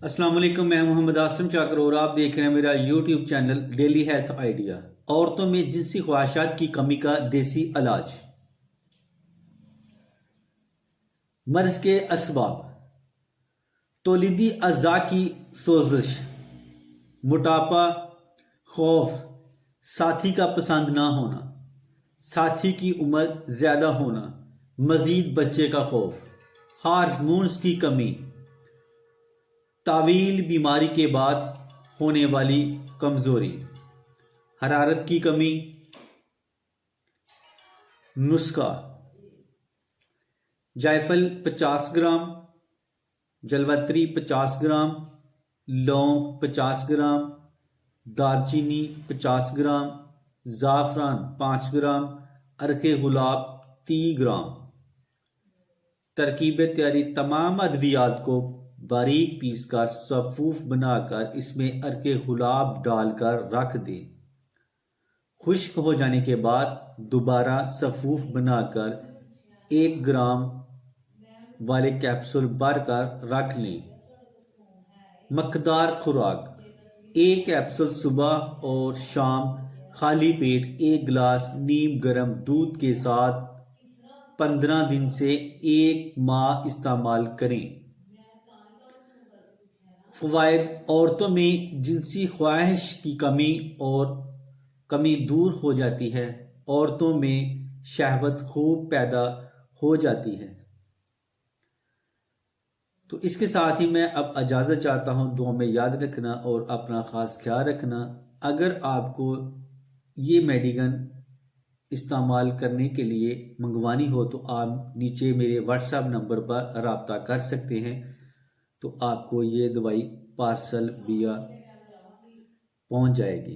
अस्सलाम वालेकुम। मैं मोहम्मद आसम चाकर और आप देख रहे हैं मेरा YouTube channel daily health idea. औरतों में जिनसी ख्वाहिशात की कमी का देसी इलाज। मर्ज के असबाब: तौलीदी अज़ा की सोजिश, मोटापा, खौफ, साथी का पसंद ना होना, साथी की उम्र ज़्यादा होना, मजीद बच्चे का खौफ, हार्मोन्स की कमी, तावील बीमारी के बाद होने वाली कमज़ोरी, हरारत की कमी। नुस्खा: जायफल 50 ग्राम, जलवत्री 50 ग्राम, लौंग 50 ग्राम, दालचीनी 50 ग्राम, ज़ाफ़रान 5 ग्राम, अर्के गुलाब 30 ग्राम। तरकीब तैयारी: तमाम अद्वियात को बारीक पीसकर सफ़ूफ बनाकर इसमें अर्के गुलाब डालकर रख दें। खुश्क हो जाने के बाद दोबारा सफ़ूफ बनाकर 1 ग्राम वाले कैप्सूल भरकर रख लें। मकदार खुराक: 1 कैप्सूल सुबह और शाम खाली पेट 1 गिलास नीम गर्म दूध के साथ 15 दिन से 1 माह इस्तेमाल करें। फ़वाइद: औरतों में जिनसी ख्वाहिश की कमी दूर हो जाती है। औरतों में शहवत खूब पैदा हो जाती है। तो इसके साथ ही मैं अब इजाज़त चाहता हूँ। दुआ में याद रखना और अपना ख़ास ख्याल रखना। अगर आपको ये मेडिसिन इस्तेमाल करने के लिए मंगवानी हो तो आप नीचे मेरे व्हाट्सएप नंबर पर रब्ता कर सकते हैं, तो आपको ये दवाई पार्सल विया पहुंच जाएगी।